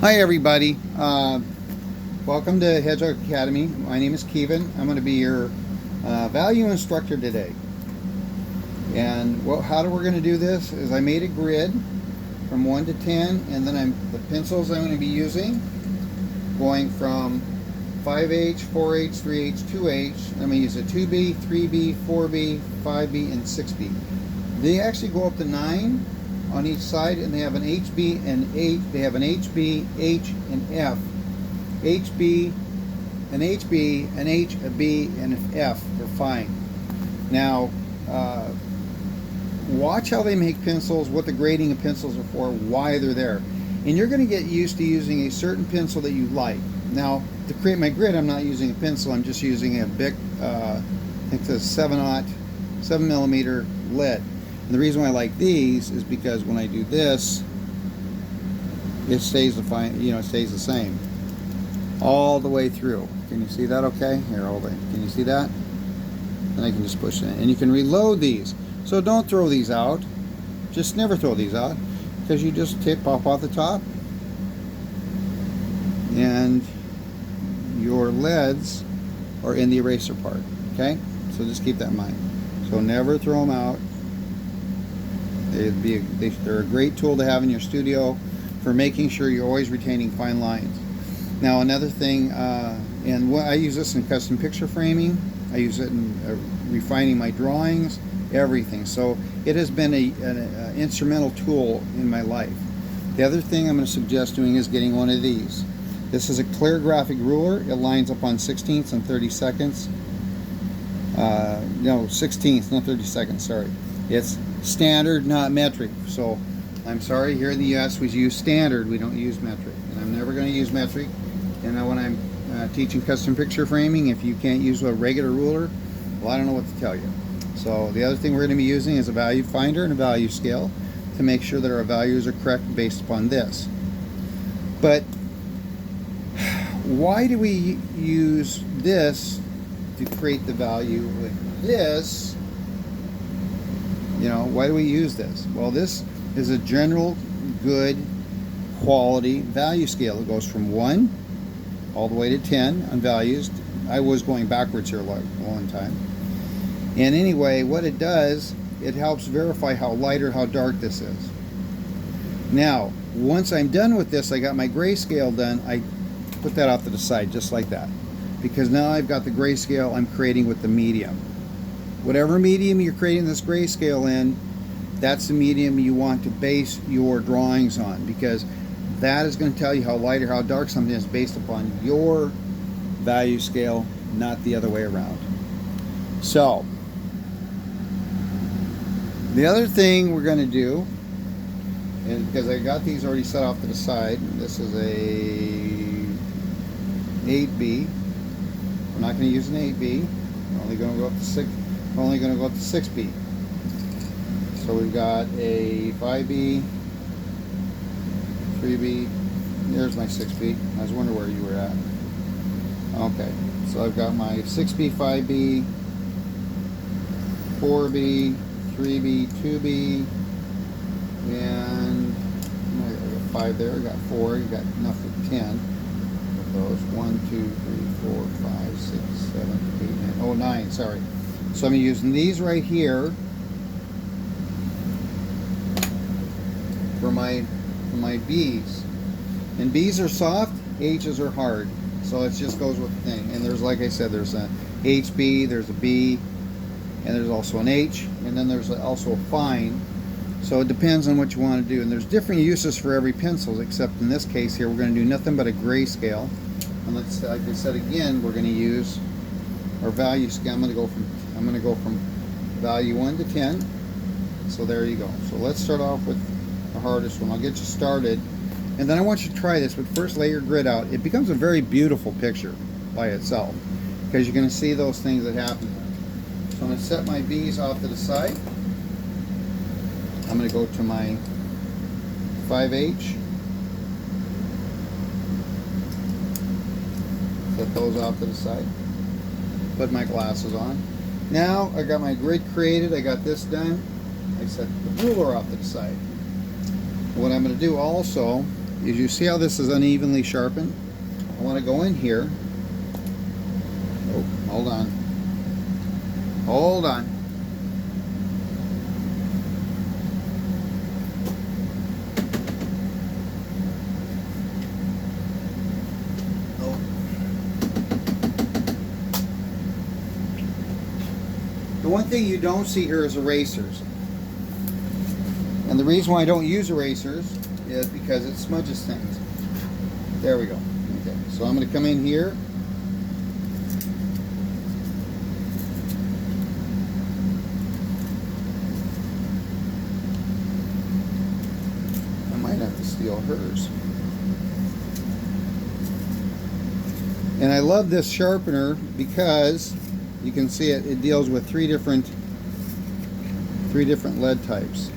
Hi everybody, welcome to Hedgehog Academy. My name is Kevin. I'm going to be your value instructor today. And how we're going to do this is I made a grid from 1 to 10, and then the pencils I'm going to be using going from 5H, 4H, 3H, 2H. I'm going to use a 2B, 3B, 4B, 5B, and 6B. They actually go up to 9 on each side, and they have an HB and H. They have an HB, H, and F. HB, an HB, an H, a B, and an F. They're fine. Now, watch how they make pencils, what the grading of pencils are for, why they're there. And you're going to get used to using a certain pencil that you like. Now, to create my grid, I'm not using a pencil. I'm just using a big, I think it's a 7mm lead. And the reason why I like these is because when I do this, it stays it stays the same all the way through. Can you see that? Okay, here, hold it. Can you see that? And I can just push it in, and you can reload these. So don't throw these out. Just never throw these out, because you just pop off the top, and your leads are in the eraser part. Okay, so just keep that in mind. So never throw them out. They're a great tool to have in your studio for making sure you're always retaining fine lines. Now, another thing, I use this in custom picture framing. I use it in refining my drawings, everything. So it has been an instrumental tool in my life. The other thing I'm going to suggest doing is getting one of these. This is a clear graphic ruler. It lines up on 16ths and 32nds. No, 16ths, not 32nds, sorry. It's standard, not metric. So I'm sorry, here in the US we use standard, we don't use metric, and I'm never going to use metric. And when I'm teaching custom picture framing, if you can't use a regular ruler, well, I don't know what to tell you. So the other thing we're going to be using is a value finder and a value scale to make sure that our values are correct based upon this. But why do we use this to create the value with this? Why do we use this? Well, this is a general good quality value scale. It goes from 1 all the way to 10 on values. I was going backwards here a long time. And anyway, what it does, it helps verify how light or how dark this is. Now, once I'm done with this, I got my grayscale done, I put that off to the side just like that. Because now I've got the grayscale I'm creating with the medium. Whatever medium you're creating this grayscale in, that's the medium you want to base your drawings on, because that is going to tell you how light or how dark something is based upon your value scale, not the other way around. So, the other thing we're going to do is, because I got these already set off to the side, this is a 8B. We're not going to use an 8B. We're only going to go up to 6. We're only going to go up to 6B. So we've got a 5B, 3B. There's my 6B. I was wondering where you were at. Okay, so I've got my 6B, 5B, 4B, 3B, 2B, and I got 5 there. I got 4. You got enough for 10 of those. 1, 2, 3, 4, 5, 6, 7, 8, 9. Oh, 9. Sorry. So I'm using these right here for my B's. And B's are soft, H's are hard. So it just goes with the thing. And there's, like I said, there's an HB, there's a B, and there's also an H, and then there's also a fine. So it depends on what you want to do. And there's different uses for every pencil, except in this case here, we're going to do nothing but a grayscale. And let's, like I said again, we're going to use our value scale. I'm going to go from value 1 to 10. So there you go. So let's start off with the hardest one. I'll get you started, and then I want you to try this, but first lay your grid out. It becomes a very beautiful picture by itself, because you're going to see those things that happen. So I'm going to set my B's off to the side. I'm going to go to my 5H. Set those off to the side. Put my glasses on. Now I got my grid created. I got this done. I set the ruler off to the side. What I'm going to do also is you see how this is unevenly sharpened? I want to go in here. Oh, hold on. Hold on. Oh. The one thing you don't see here is erasers. And the reason why I don't use erasers is because it smudges things. There we go. Okay, so I'm going to come in here. I might have to steal hers. And I love this sharpener because you can see it deals with three different lead types.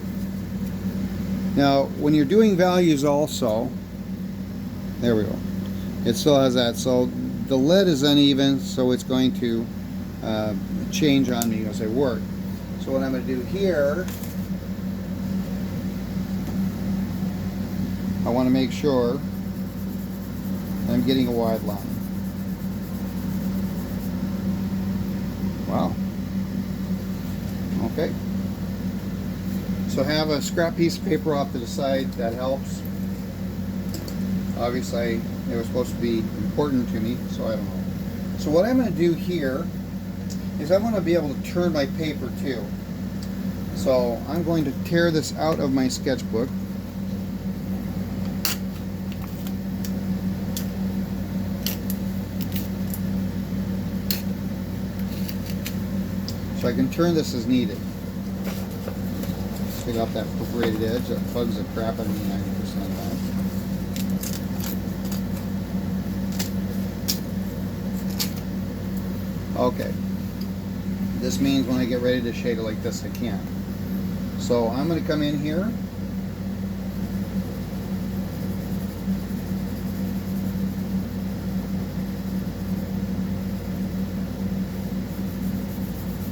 Now, when you're doing values also, there we go, it still has that. So the lead is uneven, so it's going to change on me as I work. So what I'm going to do here, I want to make sure I'm getting a wide line. Wow. Okay. So have a scrap piece of paper off to the side, that helps. Obviously, it was supposed to be important to me, so I don't know. So what I'm going to do here is I want to be able to turn my paper too. So I'm going to tear this out of my sketchbook. So I can turn this as needed. Take off that perforated edge that bugs the crap out of me 90% of the time. Okay. This means when I get ready to shade it like this, I can. So I'm going to come in here.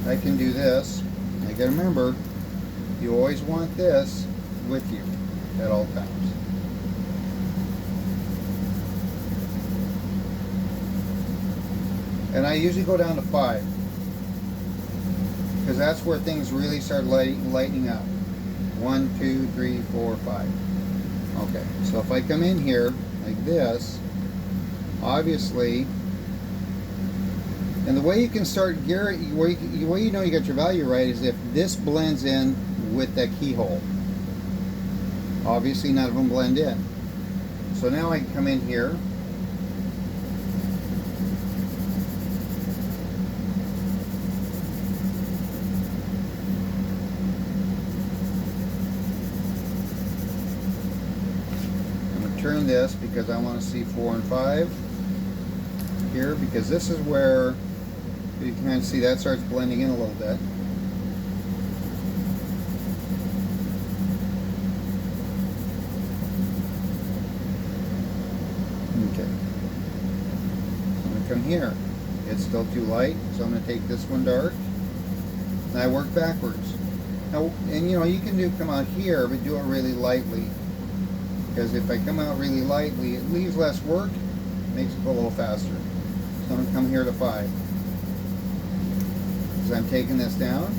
I can do this. I gotta remember, you always want this with you at all times. And I usually go down to 5 because that's where things really start lightening up. 1, 2, 3, 4, 5. Okay, so if I come in here like this, obviously, and the way you can start, the way you know you got your value right is if this blends in with that keyhole. Obviously none of them blend in. So now I can come in here. I'm going to turn this because I want to see 4 and 5 here, because this is where you can kind of see that starts blending in a little bit. Okay. I'm going to come here. It's still too light, so I'm going to take this one dark. And I work backwards. Now, and you know, you can come out here, but do it really lightly. Because if I come out really lightly, it leaves less work, makes it go a little faster. So I'm going to come here to 5. Because I'm taking this down.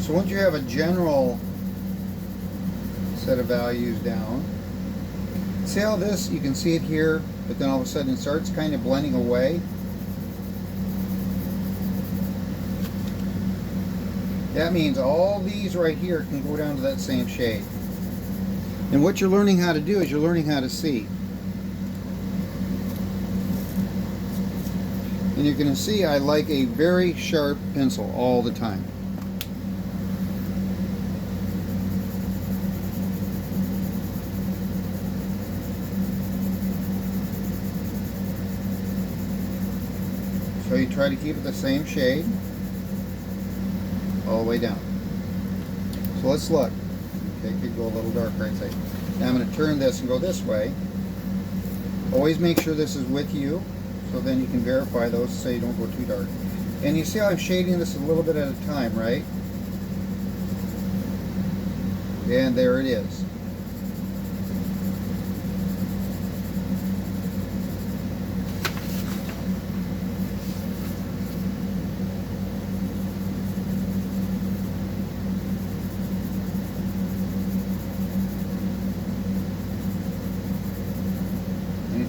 So once you have a general set of values down, see how this, you can see it here, but then all of a sudden it starts kind of blending away. That means all these right here can go down to that same shade. And what you're learning how to do is you're learning how to see. And you're going to see I like a very sharp pencil all the time. So you try to keep it the same shade all the way down. So let's look. Okay, could go a little darker, I'd say. Now I'm going to turn this and go this way. Always make sure this is with you, so then you can verify those so you don't go too dark. And you see how I'm shading this a little bit at a time, right? And there it is.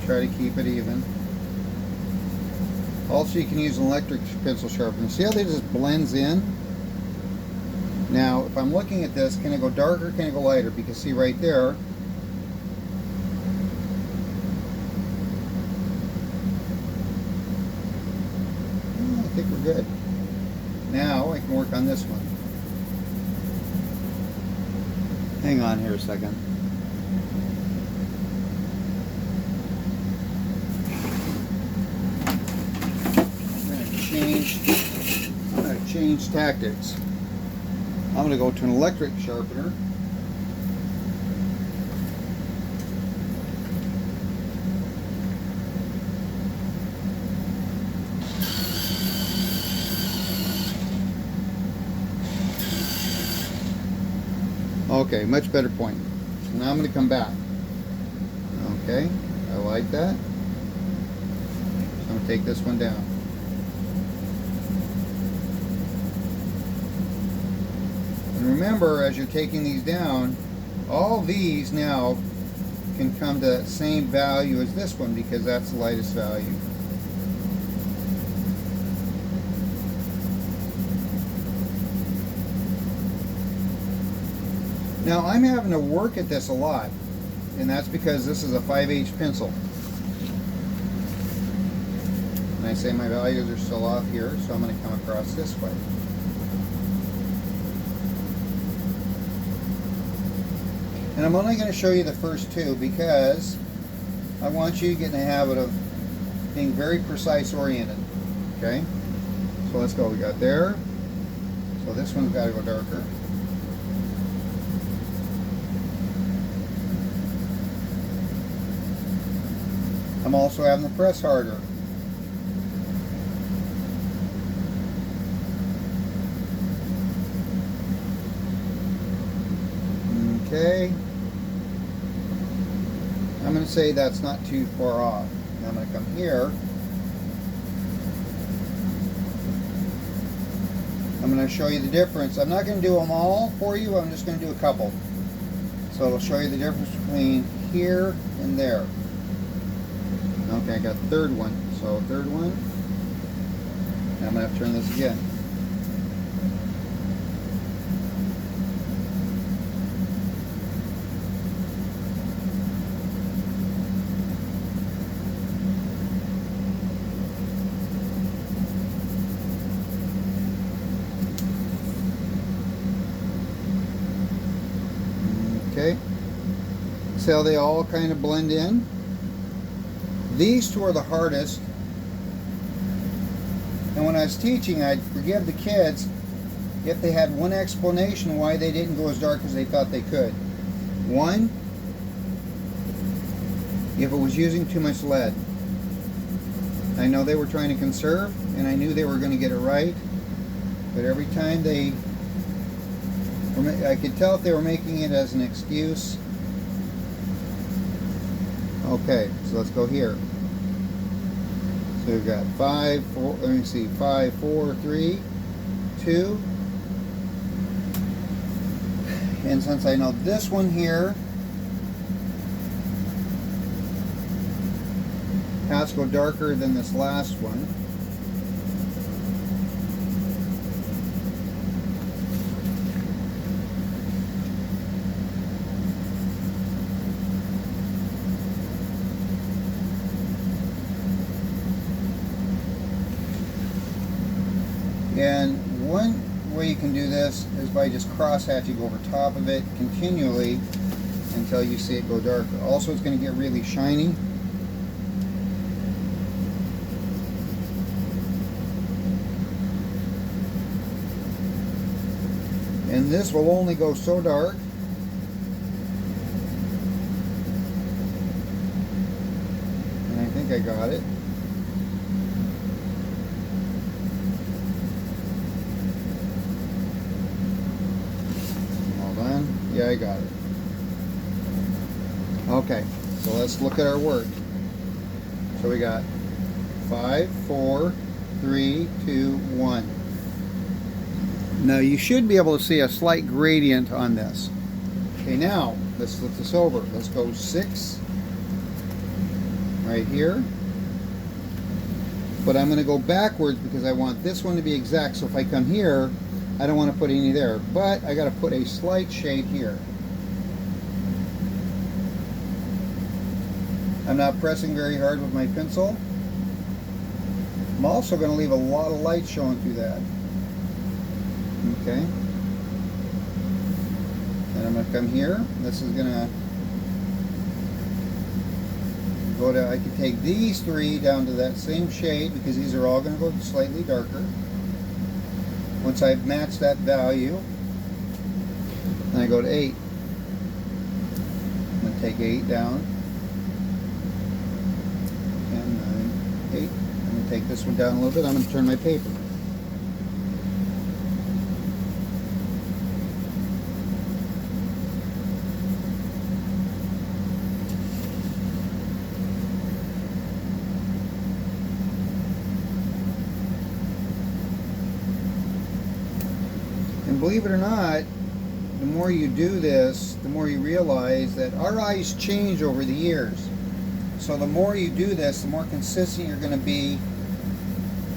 Try to keep it even. Also, you can use an electric pencil sharpener. See how they just blends in? Now, if I'm looking at this, can it go darker, can it go lighter? Because see right there, I think we're good. Now, I can work on this one. Hang on here a second. I'm going to change tactics. I'm going to go to an electric sharpener. Okay, much better point. So now I'm going to come back. Okay, I like that. So I'm going to take this one down. And remember, as you're taking these down, all these now can come to that same value as this one because that's the lightest value. Now I'm having to work at this a lot, and that's because this is a 5H pencil. And I say my values are still off here, so I'm going to come across this way. And I'm only going to show you the first two because I want you to get in the habit of being very precise oriented. Okay? So let's go. We got there. So this one's got to go darker. I'm also having to press harder. Okay. I'm going to say that's not too far off. Now I'm going to come here. I'm going to show you the difference. I'm not going to do them all for you. I'm just going to do a couple. So it'll show you the difference between here and there. Okay, I got the third one. So third one. Now I'm going to have to turn this again. Okay, see how they all kind of blend in? These two are the hardest, and when I was teaching, I'd forgive the kids if they had one explanation why they didn't go as dark as they thought they could. One, if it was using too much lead. I know they were trying to conserve, and I knew they were going to get it right, but every time I could tell if they were making it as an excuse. Okay, so let's go here. So we've got 5, 4, let me see, 5, 4, 3, 2. And since I know this one here has to go darker than this last one, and one way you can do this is by just cross-hatching over top of it continually until you see it go darker. Also, it's going to get really shiny. And this will only go so dark I got it. Hold on. Yeah, I got it. Okay, so let's look at our work. So we got 5, 4, 3, 2, 1. Now you should be able to see a slight gradient on this. Okay, now let's flip this over. Let's go 6 right here. But I'm going to go backwards because I want this one to be exact. So if I come here, I don't want to put any there. But I got to put a slight shade here. I'm not pressing very hard with my pencil. I'm also going to leave a lot of light showing through that. Okay. And I'm going to come here. This is going to go to, I can take these 3 down to that same shade because these are all going to go slightly darker. Once I've matched that value, then I go to 8. I'm going to take 8 down. 10, 9, 8. I'm going to take this one down a little bit. I'm going to turn my paper. And believe it or not, the more you do this, the more you realize that our eyes change over the years. So the more you do this, the more consistent you're going to be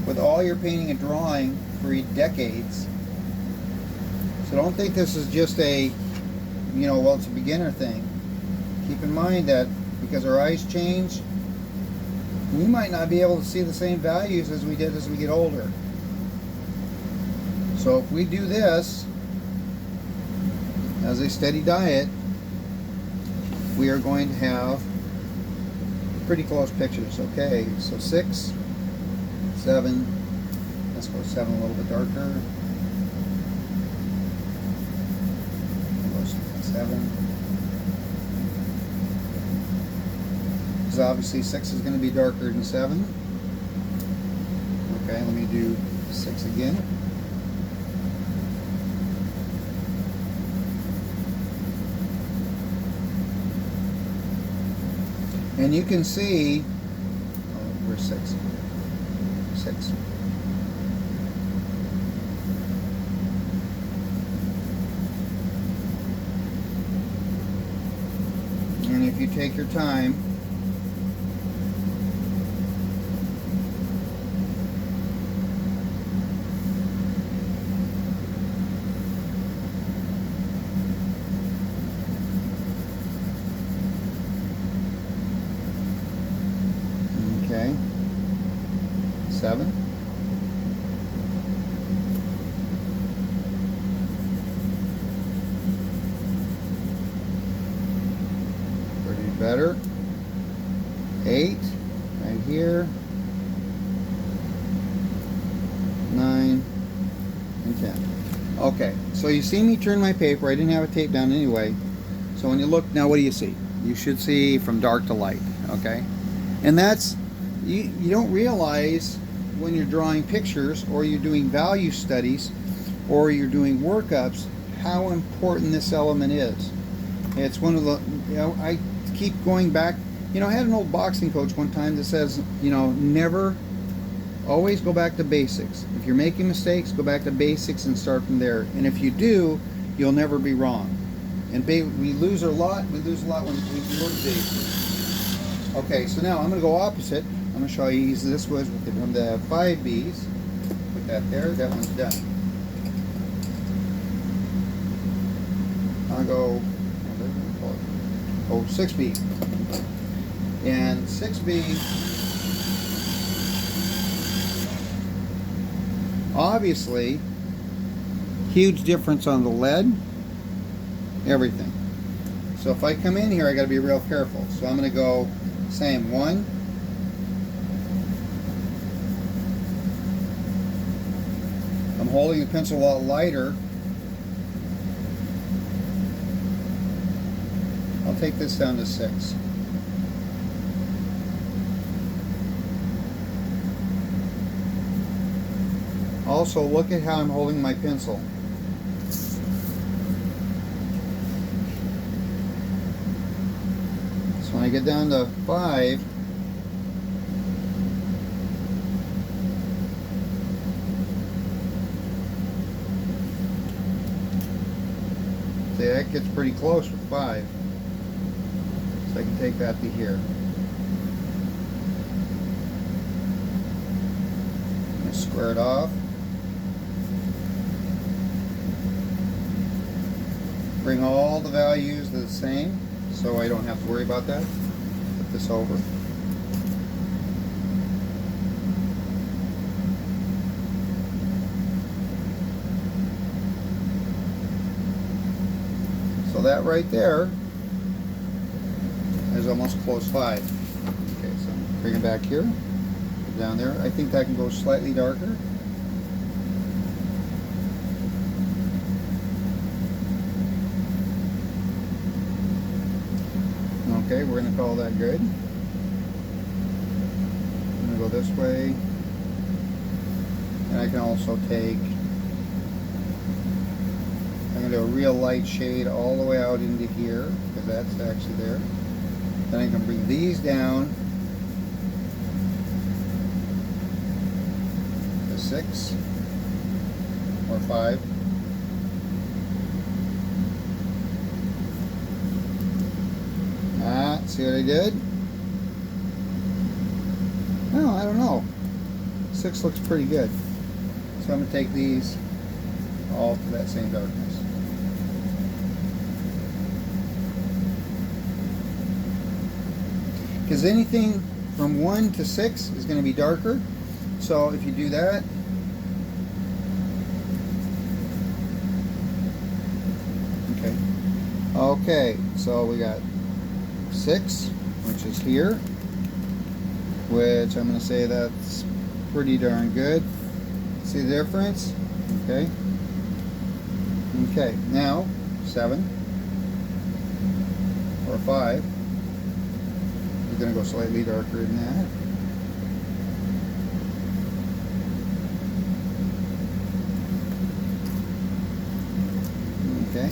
with all your painting and drawing for decades. So don't think this is just a, well, it's a beginner thing. Keep in mind that because our eyes change, we might not be able to see the same values as we did as we get older. So if we do this as a steady diet, we are going to have pretty close pictures. Okay, so 6, 7, let's go 7 a little bit darker. 7. Because obviously 6 is going to be darker than 7. Okay, let me do 6 again. And you can see, where's 6? 6. And if you take your time, okay, 7. Pretty better. 8 right here. 9 and 10. Okay, so you see me turn my paper. I didn't have it taped down anyway. So when you look now, what do you see? You should see from dark to light. Okay, and that's you don't realize when you're drawing pictures or you're doing value studies or you're doing workups how important this element is. It's one of the, I keep going back. I had an old boxing coach one time that says, never, always go back to basics. If you're making mistakes, go back to basics and start from there. And if you do, you'll never be wrong. And we lose a lot. We lose a lot when we work basics. Okay, so now I'm going to go opposite. I'm going to show you this was with the 5 Bs. Put that there. That one's done. I'll go 6B. And 6B, obviously, huge difference on the lead, everything. So if I come in here, I got to be real careful. So I'm going to go same 1. I'm holding the pencil a lot lighter. I'll take this down to 6. Also, look at how I'm holding my pencil. So when I get down to 5, see, that gets pretty close with 5. So I can take that to here. I'm going to square it off. Bring all the values to the same, so I don't have to worry about that. Put this over. So that right there is almost close 5. Okay, so bring it back here, down there. I think that can go slightly darker. Okay, we're going to call that good. I'm going to go this way. And I can also take, I'm going to do a real light shade all the way out into here, because that's actually there. Then I can bring these down to 6 or 5. See what I did? Well, I don't know. 6 looks pretty good. So I'm going to take these all to that same darkness. Because anything from 1 to 6 is going to be darker. So if you do that, okay, so we got 6, which is here, which I'm going to say that's pretty darn good. See the difference? Okay. Okay, now 7 or 5. We're going to go slightly darker than that. Okay.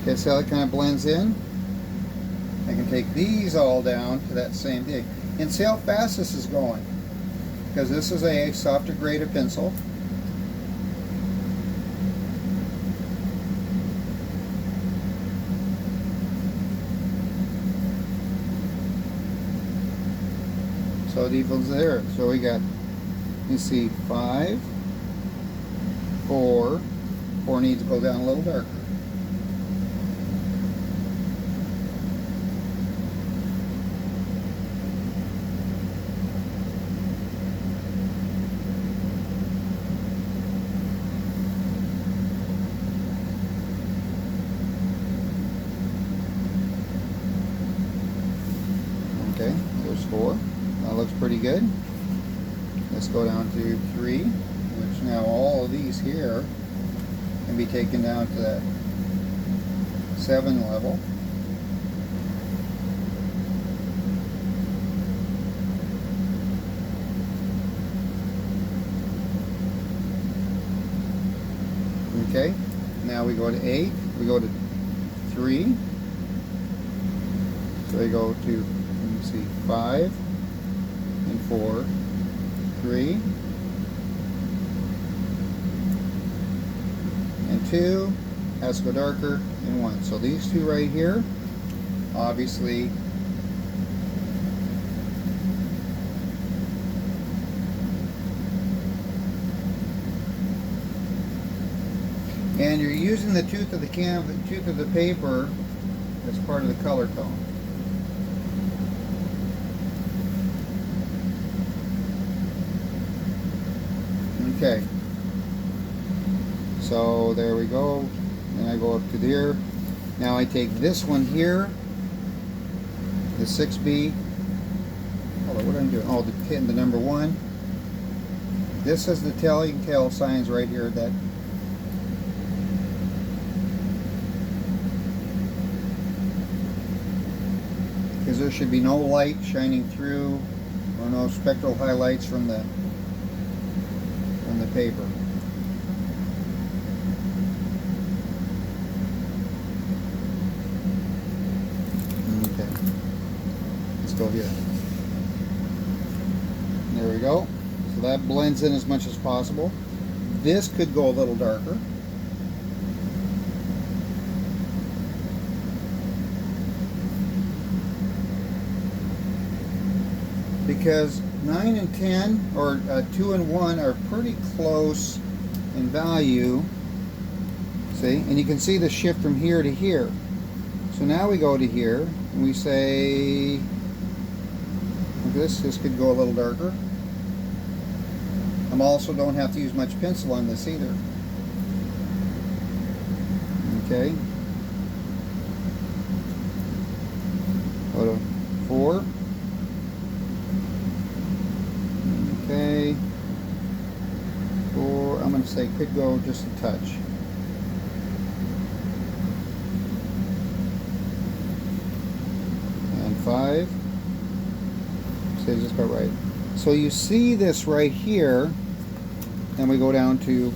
Okay, so how it kind of blends in. I can take these all down to that same thing. And see how fast this is going. Because this is a softer grade of pencil. So it evens there. So we got, you see, 5, 4. 4 needs to go down a little darker. Okay, there's 4. That looks pretty good. Let's go down to 3, which now all of these here can be taken down to that 7 level. Okay, now we go to 8, we go to 3, so we go to, let me see, 5 and 4, 3 and 2 has to go darker and 1. So these two right here, obviously, and you're using the tooth of the canvas, tooth of the paper as part of the color tone. Okay, so there we go, and I go up to there. Now I take this one here, the 6B, hold on, what am I doing? Oh, hitting the number 1. This is the telltale signs right here that because there should be no light shining through or no spectral highlights from the paper. Okay, let's go here. There we go. So that blends in as much as possible. This could go a little darker. Because 9 and 10, or 2 and 1 are pretty close in value. See? And you can see the shift from here to here. So now we go to here, and we say, look at this could go a little darker. I also don't have to use much pencil on this either. Okay. Go to 4. Okay. 4, I'm going to say could go just a touch. And 5. Say just about right. So you see this right here. Then we go down to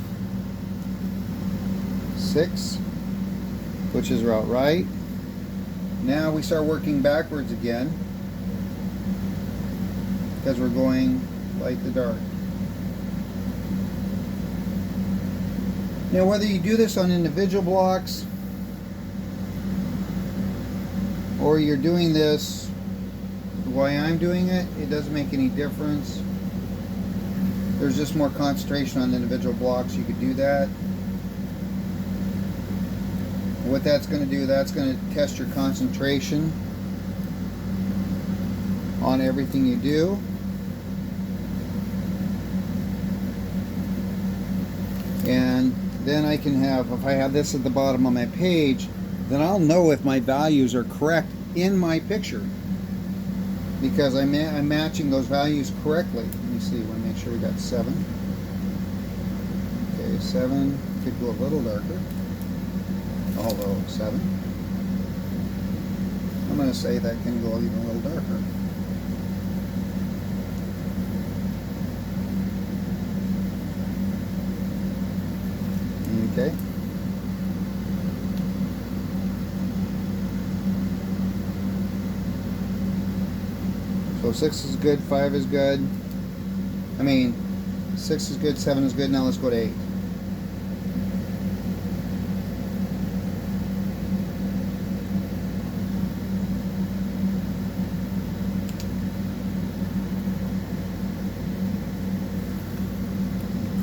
6, which is about right. Now we start working backwards again, because we're going light to dark. Now whether you do this on individual blocks or you're doing this the way I'm doing it, it doesn't make any difference. There's just more concentration on individual blocks. You could do that. What that's going to do, that's going to test your concentration on everything you do. And then I can have, if I have this at the bottom of my page, then I'll know if my values are correct in my picture, because I'm matching those values correctly. Let me see, I want to make sure we got 7. Okay, 7 could go a little darker, although 7. I'm going to say that can go even a little darker. Okay. So 6 is good, 5 is good. I mean, 6 is good, 7 is good. Now let's go to 8.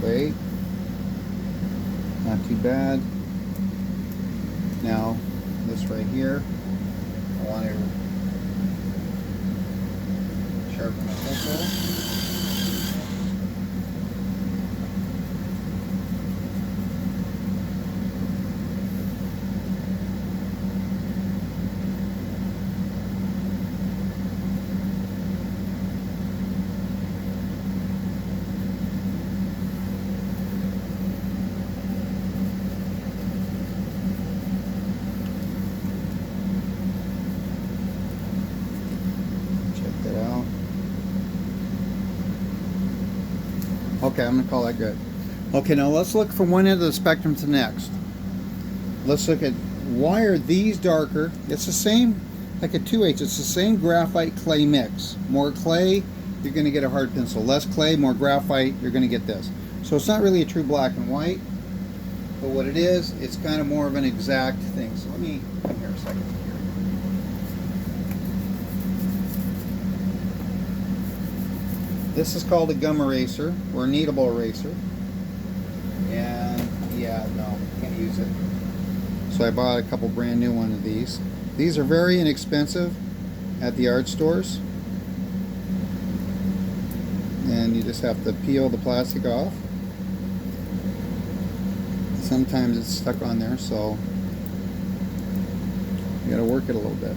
Okay. Not too bad. Now, this right here, I want to sharpen my pencil. Okay, I'm going to call that good. Okay, now let's look from one end of the spectrum to the next. Let's look at, why are these darker? It's the same, like a 2H, it's the same graphite clay mix. More clay, you're going to get a hard pencil. Less clay, more graphite, you're going to get this. So it's not really a true black and white, but what it is, it's kind of more of an exact thing. So let me come here a second. This is called a gum eraser, or a kneadable eraser. And yeah, no, can't use it. So I bought a couple brand new one of these. These are very inexpensive at the art stores. And you just have to peel the plastic off. Sometimes it's stuck on there, so you gotta work it a little bit.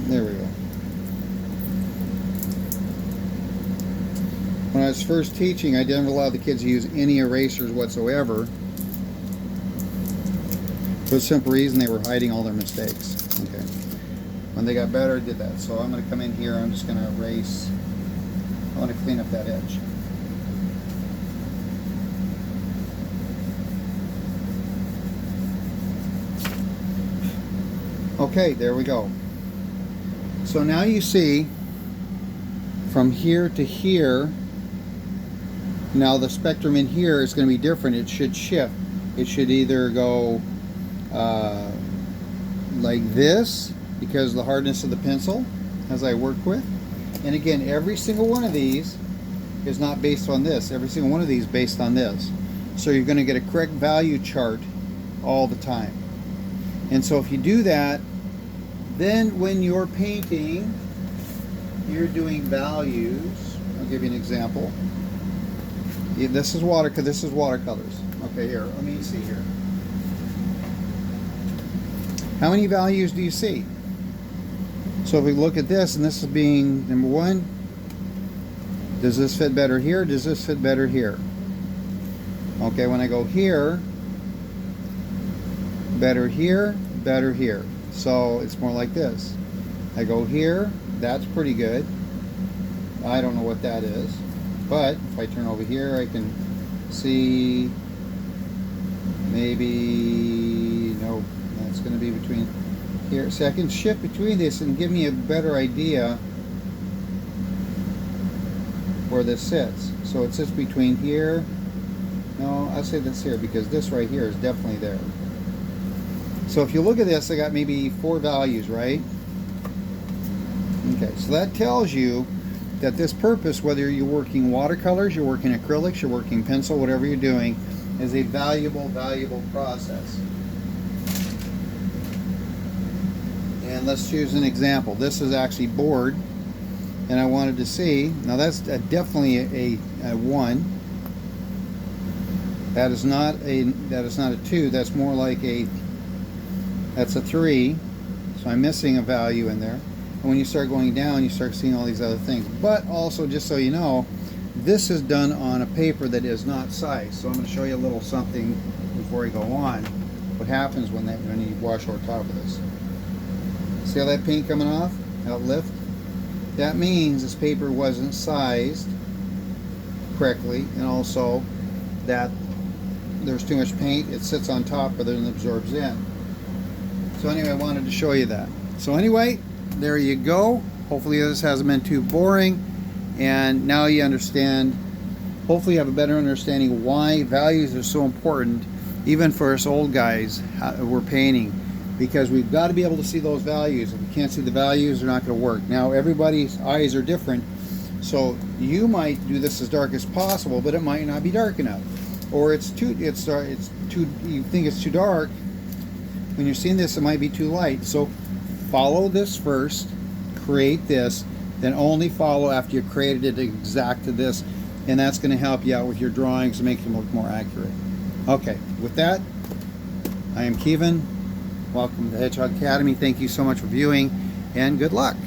There we go. When I was first teaching, I didn't allow the kids to use any erasers whatsoever. For the simple reason they were hiding all their mistakes. Okay. When they got better, I did that. So I'm going to come in here, I'm just going to erase. I want to clean up that edge. Okay, there we go. So now you see from here to here, now the spectrum in here is going to be different. It should shift. It should either go like this because of the hardness of the pencil as I work with. And again, every single one of these is not based on this. Every single one of these is based on this. So you're going to get a correct value chart all the time. And so if you do that, then when you're painting, you're doing values. I'll give you an example. This is watercolors. Okay, here, let me see here. How many values do you see? So if we look at this, and this is being number 1, does this fit better here? Does this fit better here? Okay, when I go here, better here, better here. So it's more like this. I go here, that's pretty good. I don't know what that is, but if I turn over here, I can see maybe, no, that's going to be between here. So I can shift between this and give me a better idea where this sits. So it sits between here. No, I'll say this here because this right here is definitely there. So if you look at this, I got maybe 4 values, right? Okay, so that tells you that this purpose, whether you're working watercolors, you're working acrylics, you're working pencil, whatever you're doing, is a valuable process. And let's choose an example. This is actually board, and I wanted to see. Now that's definitely a 1. That is not a 2. That's more like that's a 3. So I'm missing a value in there. And when you start going down, you start seeing all these other things. But also, just so you know, this is done on a paper that is not sized. So I'm going to show you a little something before I go on. What happens when you wash over top of this? See how that paint coming off? How it lift? That means this paper wasn't sized correctly, and also that there's too much paint. It sits on top rather than absorbs in. So anyway, I wanted to show you that. So anyway, there you go. Hopefully this hasn't been too boring, and now you understand, hopefully you have a better understanding why values are so important, even for us old guys who are painting, because we've got to be able to see those values. If we can't see the values, they're not going to work. Now everybody's eyes are different, so you might do this as dark as possible, but it might not be dark enough, or you think it's too dark. When you're seeing this, it might be too light. So follow this first, create this, then only follow after you've created it exact to this, and that's going to help you out with your drawings and make them look more accurate. Okay, with that, I am Kevin. Welcome to Hedgehog Academy. Thank you so much for viewing, and good luck.